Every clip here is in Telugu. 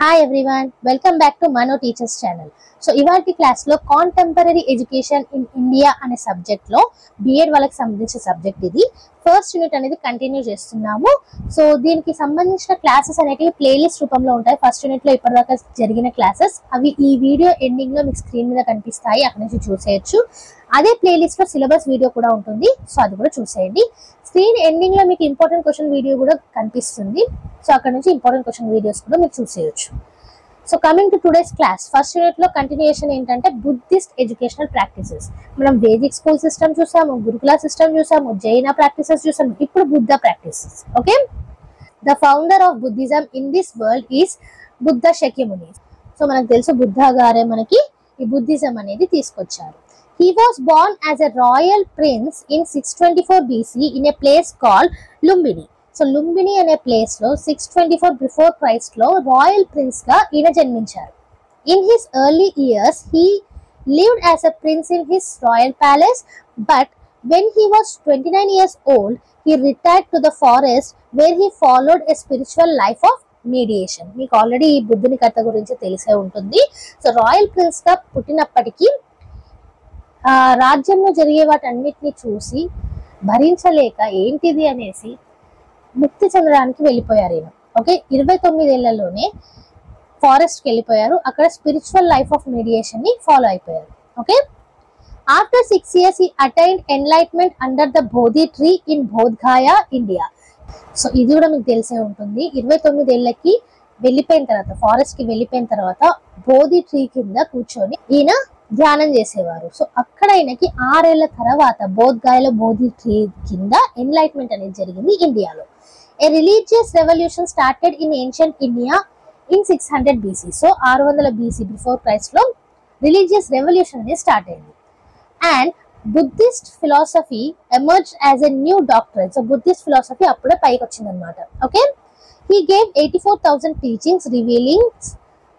Hi everyone, welcome back to Mano Teachers channel. So ఇవాల్టి క్లాస్ లో కాంటెంపరరీ ఎడ్యుకేషన్ ఇన్ ఇండియా అనే సబ్జెక్ట్ లో బిఎడ్ వాళ్ళకి సంబంధించిన సబ్జెక్ట్ ఇది. ఫస్ట్ యూనిట్ అనేది కంటిన్యూ చేస్తున్నాము. సో దీనికి సంబంధించిన క్లాసెస్ అనేటివి ప్లేలిస్ట్ రూపంలో ఉంటాయి. ఫస్ట్ యూనిట్ లో ఇప్పటిదాకా జరిగిన క్లాసెస్ అవి ఈ వీడియో ఎండింగ్ లో మీకు స్క్రీన్ మీద కనిపిస్తాయి, అక్కడ నుంచి చూసేయచ్చు. అదే ప్లేలిస్ట్ లో సిలబస్ వీడియో కూడా ఉంటుంది, సో అది కూడా చూసేయండి. స్క్రీన్ ఎండింగ్ లో మీకు ఇంపార్టెంట్ క్వశ్చన్ వీడియో కూడా కనిపిస్తుంది, సో అక్కడ నుంచి ఇంపార్టెంట్ క్వశ్చన్ వీడియోస్ కూడా మీకు చూసేయచ్చు. So coming to today's class, first unit లో కంటిన్యూయేషన్ ఏంటంటే బుద్ధిస్ట్ ఎడ్యుకేషనల్ ప్రాక్టీసెస్. మనం వేదిక్ స్కూల్ సిస్టమ్ చూసాము, గురుకుల సిస్టమ్ చూసాము, జైన ప్రాక్టీసెస్ చూసాము, ఇప్పుడు Buddha practices. Okay, the founder of Buddhism in this world is Buddha Shakyamuni. So మనకు తెలుసు బుద్ధ గారే మనకి ఈ బుద్ధిజం అనేది తీసుకొచ్చారు. He was born as a royal prince in 624 BC in a place called Lumbini. So Lumbini అనే ప్లేస్ లో 624 బిఫోర్ క్రైస్ట్ లో రాయల్ ప్రిన్స్ గా ఈయన జన్మించారు. In his early years he lived as a prince in his royal palace, but when he was 29 years old he retired to the forest where he followed a spiritual life of mediation. మీకు ఆల్రెడీ ఈ బుద్ధుని కథ గురించి తెలిసే ఉంటుంది. సో రాయల్ ప్రిన్స్ గా పుట్టినప్పటికీ రాజ్యంలో జరిగే వాటన్నిటిని చూసి భరించలేక ఏంటిది అనేసి ముక్తి చెందడానికి వెళ్ళిపోయారు ఈయన. ఓకే, 29 ఏళ్లలోనే ఫారెస్ట్కి వెళ్ళిపోయారు. అక్కడ స్పిరిచువల్ లైఫ్ ఆఫ్ మీడియేషన్ ని ఫాలో అయిపోయారు. Okay, after 6 years he attained enlightenment under the Bodhi tree in Bodh Gaya, India. So ఇది కూడా మీకు తెలిసే ఉంటుంది. 29 ఏళ్ళకి వెళ్ళిపోయిన తర్వాత, ఫారెస్ట్ కి వెళ్ళిపోయిన తర్వాత బోధి ట్రీ కింద కూర్చొని ఈయన ధ్యానం చేసేవారు. సో అక్కడ ఆయనకి 6 ఏళ్ల తర్వాత బోధ్ గాయలో బోధి ట్రీ కింద ఎన్లైట్మెంట్ అనేది జరిగింది ఇండియాలో. A religious revolution started in ancient India in 600 BC. So 600 BC before Christ లో రిలీజియస్ రెవల్యూషన్ అనేది స్టార్ట్ అయింది. And Buddhist philosophy emerge as a new doctrine. So Buddhist philosophy అప్పుడే పైకి వచ్చింది అనమాట. Okay, he gave 84,000 teachings revealing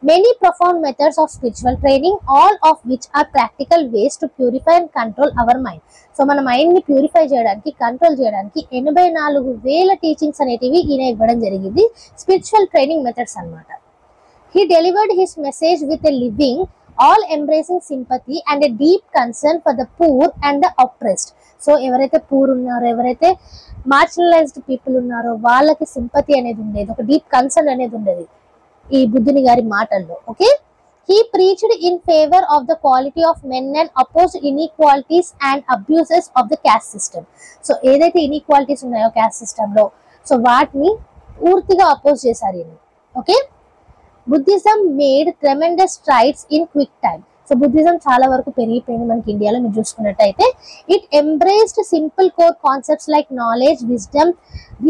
many profound methods of spiritual training, all of which are practical ways to purify and control our mind. So మన మైండ్ ని ప్యూరిఫై చేయడానికి, కంట్రోల్ చేయడానికి 84,000 టీచింగ్స్ అనేటివి ఈయన ఇవ్వడం జరిగింది. స్పిరిచువల్ ట్రైనింగ్ మెథడ్స్ అన్నమాట. He delivered his message with a living, all embracing sympathy and a deep concern for the poor and the oppressed. So ఎవరైతే పూర్ ఉన్నారో, ఎవరైతే మార్జినలైజ్డ్ పీపుల్ ఉన్నారో వాళ్ళకి సింపతి అనేది ఉండేది, ఒక డీప్ కన్సర్న్ అనేది ఉండేది ఈ బుద్ధుని గారి మాటల్లో. Okay, he preached in favour of the quality of men and opposed inequalities and abuses of the caste system. So ఏదైతే ఇన్ఈక్వాలిటీస్ ఉన్నాయో క్యాస్ట్ సిస్టమ్ లో, సో వాటిని పూర్తిగా అపోజ్ చేశారు ఈయన. Okay, Buddhism made tremendous strides in quick time. So Buddhism చాలా వరకు పెరిగిపోయింది మనకి ఇండియాలో. మీరు చూసుకున్నట్టయితే it embraced simple core concepts like knowledge, wisdom,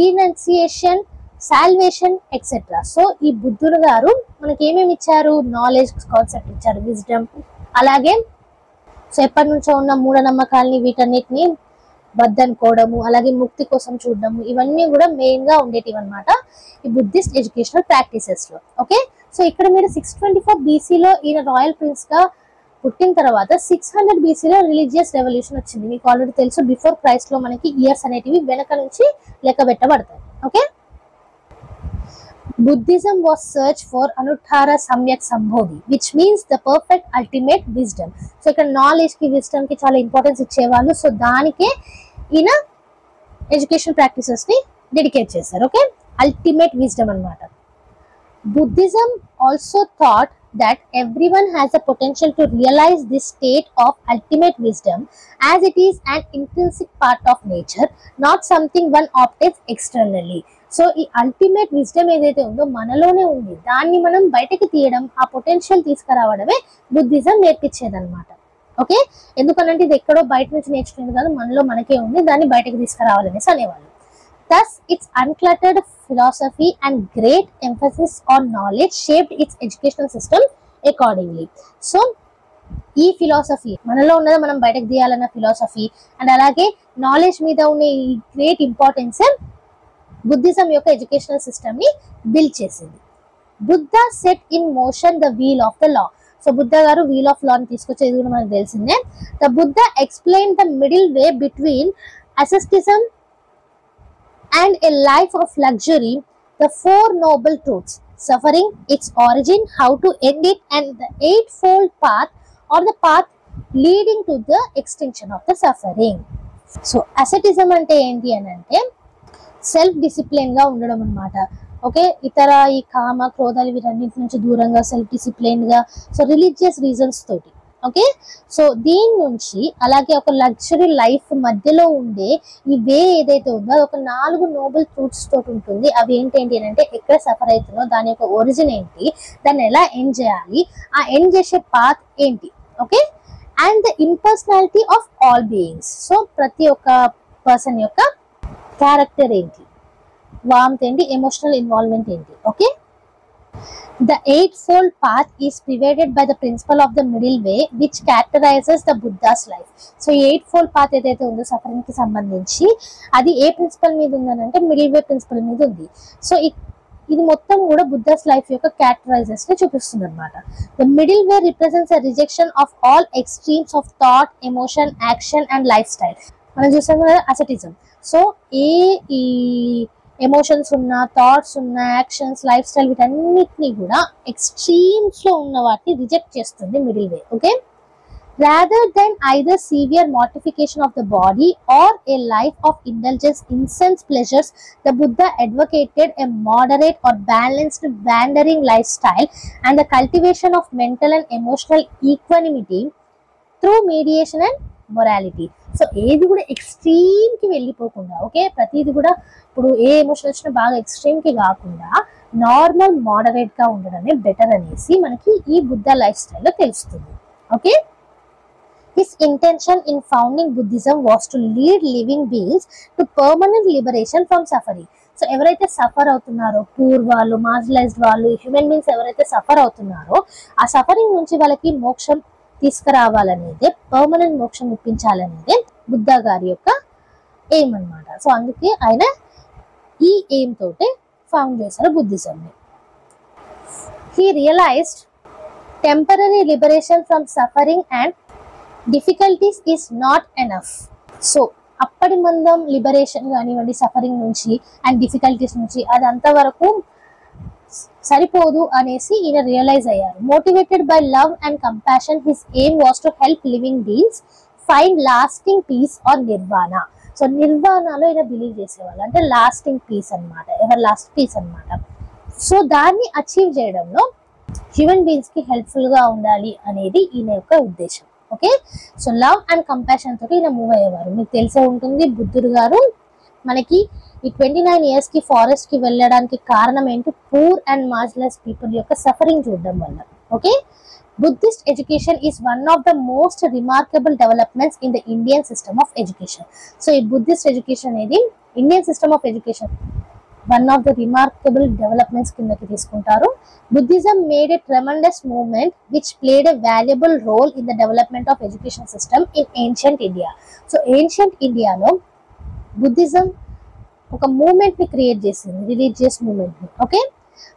renunciation, salvation etcetera. So ఈ బుద్ధుడు గారు మనకి ఏమేమి ఇచ్చారు? నాలెడ్జ్ కాన్సెప్ట్ ఇచ్చారు, విజ్డమ్, అలాగే సో ఎప్పటి నుంచో ఉన్న మూఢనమ్మకాలని వీటన్నిటిని వద్దనుకోవడము, అలాగే ముక్తి కోసం చూడడము, ఇవన్నీ కూడా మెయిన్ గా ఉండేటివి అనమాట ఈ బుద్ధిస్ట్ ఎడ్యుకేషనల్ ప్రాక్టీసెస్ లో. ఓకే, సో ఇక్కడ మీరు 624 BC లో ఈయన రాయల్ ప్రిన్స్ గా పుట్టిన తర్వాత 600 BC లో రిలీజియస్ రెవల్యూషన్ వచ్చింది. మీకు ఆల్రెడీ తెలుసు బిఫోర్ క్రైస్ట్ లో మనకి ఇయర్స్ అనేటివి వెనక నుంచి లెక్క పెట్టబడతాయి. Okay, Buddhism was search for Anuttara Samyak Sambodhi, which means the perfect ultimate wisdom. So ఇక్కడ నాలెడ్జ్ కి, విజ్డమ్ కి చాలా ఇంపార్టెన్స్ ఇచ్చేవాళ్ళు. సో దానికే ఈయన ఎడ్యుకేషన్ ప్రాక్టీసెస్ ని డెడికేట్ చేశారు. ఓకే, అల్టిమేట్ విజ్డమ్ అన్నమాట. Buddhism also thought that everyone has the potential to realize this state of ultimate wisdom as it is an intrinsic part of nature, not something one obtains externally. So ఈ అల్టిమేట్ విజ్డమ్ ఏదైతే ఉందో మనలోనే ఉంది, దాన్ని మనం బయటకి తీయడం, ఆ పొటెన్షియల్ తీసుకురావడమే బుద్ధిజం నేర్పించేదన్నమాట. ఓకే, ఎందుకనంటే ఇది ఎక్కడో బయట నుంచి నేర్చుకునేది కాదు, మనలో మనకే ఉంది, దాన్ని బయటకి తీసుకురావాలనేసి అనేవాళ్ళు. Thus, its uncluttered philosophy and great emphasis on knowledge shaped its educational system accordingly. So, ఈ ఫిలాసఫీ మనలో ఉన్నది మనం బయటకు తీయాలన్న ఫిలాసఫీ అండ్ అలాగే నాలెడ్జ్ మీద ఉన్న ఈ గ్రేట్ ఇంపార్టెన్స్ బుద్ధిజం యొక్క ఎడ్యుకేషనల్ సిస్టమ్ ని బిల్డ్ చేసింది. Buddha set in motion the wheel of the law. So Buddha గారు వీల్ ఆఫ్ లా ని తీసుకొచ్చేది కూడా మనకు తెలిసిందే. The Buddha explain the middle way between asceticism and a life of luxury, the four noble truths. suffering, its origin, how to end it, and the eightfold path or the path leading to the extinction of the suffering. So asceticism అంటే ఏంటి అని అంటే సెల్ఫ్ డిసిప్లిన్ గా ఉండడం అన్నమాట. ఓకే, ఇతర ఈ కామ క్రోధాలు వీటన్నిటి నుంచి దూరంగా సెల్ఫ్ డిసిప్లిన్ గా, సో రిలీజియస్ రీజన్స్ తోటి. ఓకే, సో దీని నుంచి అలాగే ఒక లగ్జరీ లైఫ్ మధ్యలో ఉండే ఈ వే ఏదైతే ఉందో అది ఒక 4 నోబెల్ ట్రూత్స్ తోటి ఉంటుంది. అవి ఏంటి అంటే ఎక్కడ సఫర్ అవుతుందో దాని యొక్క ఒరిజిన్ ఏంటి, దాన్ని ఎలా ఎండ్ చేయాలి, ఆ ఎండ్ చేసే పాత్ ఏంటి. Okay, and the impersonality of all beings. So ప్రతి ఒక్క పర్సన్ యొక్క క్యారెక్టర్ ఏంటి, వార్మ్త్ ఏంటి, ఎమోషనల్ ఇన్వాల్వ్మెంట్ ఏంటి. Okay, the eightfold path is pervaded by the principle of the middle way which characterizes the Buddha's life. So eightfold path ఏదైతే ఉందో సఫరింగ్ కి సంబంధించి అది ఏ ప్రిన్సిపల్ మీద ఉందనంటే మిడిల్ వే ప్రిన్సిపల్ మీద ఉంది. సో ఇది మొత్తం కూడా బుద్ధాస్ లైఫ్ యొక్క క్యారెక్టరైజెస్ ని చూపిస్తుంది అనమాట. The middle way represents a rejection of all extremes of thought, emotion, action and life style. మనం చూసాం కదా అసెటిజం. సో ఈ ఎమోషన్స్ ఉన్న, థాట్స్ ఉన్న, యాక్షన్స్, లైఫ్ స్టైల్ వీటన్నిటిని కూడా ఎక్స్ట్రీమ్స్ లో ఉన్న వాటిని రిజెక్ట్ చేస్తుంది middle way. Okay, rather than either severe mortification of the body or a life of indulgence in sense pleasures, the Buddha advocated a moderate or balanced wandering lifestyle and the cultivation of mental and emotional equanimity through mediation and morality. So ఏది కూడా ఎక్స్ట్రీమ్ కి వెళ్ళిపోకుండా, ఓకే, ప్రతిది కూడా ఇప్పుడు ఏ ఎమోషన్ వచ్చినా బాగా ఎక్స్ట్రీమ్ కి కాకుండా నార్మల్ మోడరేట్ గా ఉండడమే బెటర్ అనేసి మనకి ఈ బుద్ధ లైఫ్ స్టైల్లో తెలుస్తుంది. Okay, his intention in founding Buddhism was to lead living beings to permanent liberation from suffering. So ఎవరైతే సఫర్ అవుతున్నారో, పూర్ వాళ్ళు, మార్జినలైజ్డ్ వాళ్ళు, హ్యూమన్ బీయింగ్స్ ఎవరైతే సఫర్ అవుతున్నారో ఆ సఫరింగ్ నుంచి వాళ్ళకి మోక్షం తీసుకురావాలనేదే, పర్మనెంట్ మోక్షం ఇప్పించాలనేదే బుద్ధ గారి యొక్క ఎయిమ్ అన్నమాట. సో అందుకే ఆయన ఈ ఎయిమ్ తోటే ఫౌండ్ చేశారు బుద్ధిజంని. He realised temporary liberation from suffering and difficulties is not enough. So అప్పటి మందం లిబరేషన్ కానివ్వండి సఫరింగ్ నుంచి అండ్ డిఫికల్టీస్ నుంచి, అది అంతవరకు సరిపోదు అనేసి ఈయన రియలైజ్ అయ్యారు. Motivated by love and compassion, his aim was to help living beings find lasting peace or nirvana. So నిర్వాణలో ఈయన బిలీవ్ చేసేవాళ్ళు, అంటే లాస్టింగ్ పీస్ అనమాట, ఎవర్ లాస్ట్ పీస్ అనమాట. సో దాన్ని అచీవ్ చేయడంలో హ్యూమన్ బీయింగ్స్ కి హెల్ప్ఫుల్ గా ఉండాలి అనేది ఈయన యొక్క ఉద్దేశం. Okay, so love and compassion తోటి ఈయన మూవ్ అయ్యేవారు. మీకు తెలిసే ఉంటుంది బుద్ధుడు గారు మనకి ఈ 29 years కి ఫారెస్ట్ కి వెళ్ళడానికి కారణం ఏంటి, పూర్ అండ్ మార్జినలైజ్ పీపుల్ యొక్క సఫరింగ్ చూడడం వల్ల. Okay, Buddhist education is one of the most remarkable developments in the Indian system of education. So ఈ బుద్ధిస్ట్ ఎడ్యుకేషన్ అనేది Indian system of education one of the remarkable developments కిందకి తీసుకుంటారు. Buddhism made a tremendous movement which played a valuable role in the development of education system in ancient India. So ancient ఇండియాలో బుద్ధిజం ఒక మూవ్మెంట్ ని క్రియేట్ చేసింది, రిలీజియస్ మూవ్మెంట్ ని. ఓకే,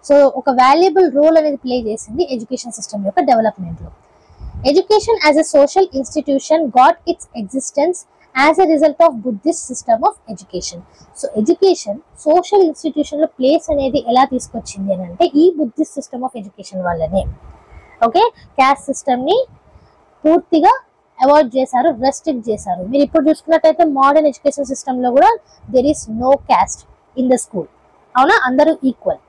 సో ఒక వాల్యుబుల్ రోల్ అనేది ప్లే చేసింది ఎడ్యుకేషన్ సిస్టమ్ యొక్క డెవలప్మెంట్ లో. Education as a social institution got it's existence as a result of Buddhist system of education. So education social institution లో ప్లేస్ అనేది ఎలా తీసుకొచ్చింది అని అంటే ఈ బుద్ధిస్ట్ సిస్టమ్ ఆఫ్ ఎడ్యుకేషన్ వల్లనే. ఓకే, క్యాస్ట్ సిస్టమ్ ని పూర్తిగా అవాయిడ్ చేశారు, రెస్ట్రిక్ట్ చేశారు. మీరు ఇప్పుడు చూసుకున్నట్టయితే మోడర్న్ ఎడ్యుకేషన్ సిస్టమ్ లో కూడా there is no caste in the school, అవునా, అందరూ ఈక్వల్.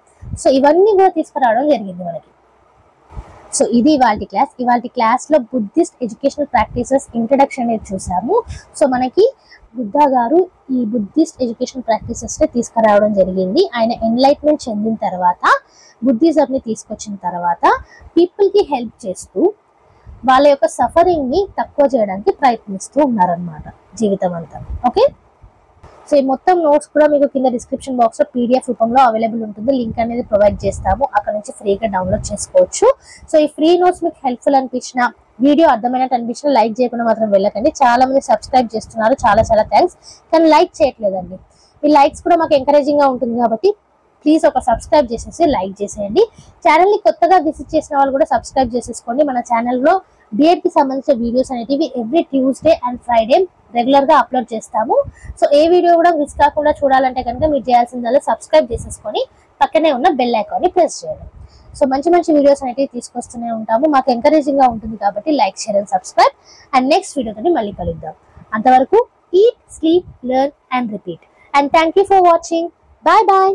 సో ఇవన్నీ కూడా తీసుకురావడం జరిగింది మనకి. సో ఇది ఇవాళ క్లాస్ లో బుద్ధిస్ట్ ఎడ్యుకేషనల్ ప్రాక్టీసెస్ ఇంట్రడక్షన్ అనేది చూసాము. సో మనకి బుద్ధ గారు ఈ బుద్ధిస్ట్ ఎడ్యుకేషన్ ప్రాక్టీసెస్ ని తీసుకురావడం జరిగింది. ఆయన ఎన్లైట్మెంట్ చెందిన తర్వాత బుద్ధిజం ని తీసుకొచ్చిన తర్వాత పీపుల్ కి హెల్ప్ చేస్తూ వాళ్ళ యొక్క సఫరింగ్ ని తక్కువ చేయడానికి ప్రయత్నిస్తూ ఉన్నారనమాట జీవితం అంతా. ఓకే, సో ఈ మొత్తం నోట్స్ కూడా మీకు కింద డిస్క్రిప్షన్ బాక్స్ లో PDF రూపంలో అవైలబుల్ ఉంటుంది. లింక్ అనేది ప్రొవైడ్ చేస్తాము, అక్కడ నుంచి ఫ్రీగా డౌన్లోడ్ చేసుకోవచ్చు. సో ఈ ఫ్రీ నోట్స్ మీకు హెల్ప్ఫుల్ అనిపించిన, వీడియో అర్థమైనట్టు అనిపించిన లైక్ చేయకుండా మాత్రం వెళ్ళకండి. చాలా మంది సబ్స్క్రైబ్ చేస్తున్నారు, చాలా థ్యాంక్స్, కానీ లైక్ చేయట్లేదండి. మీ లైక్స్ కూడా మాకు ఎంకరేజింగ్ గా ఉంటుంది కాబట్టి ప్లీజ్ ఒక సబ్స్క్రైబ్ చేసేసి లైక్ చేసేయండి. ఛానల్ ని కొత్తగా విజిట్ చేసిన వాళ్ళు కూడా సబ్స్క్రైబ్ చేసేసుకోండి. మన ఛానల్లో B.Ed కి సంబంధించిన వీడియోస్ అనేటివి every Tuesday and Friday regular గా అప్లోడ్ చేస్తాము. సో ఏ వీడియో కూడా మిస్ కాకుండా చూడాలంటే కనుక మీరు చేయాల్సిందల్లా సబ్స్క్రైబ్ చేసేసుకొని పక్కనే ఉన్న బెల్ ఐకాన్ ని ప్రెస్ చేయండి. సో మంచి మంచి వీడియోస్ అనేవి తీసుకొస్తూనే ఉంటాము. మాకు ఎంకరేజింగ్ గా ఉంటుంది కాబట్టి like, share and subscribe. And next వీడియోతో మళ్ళీ కలుద్దాం. అంతవరకు eat, sleep, learn and repeat. And thank you for watching. Bye bye.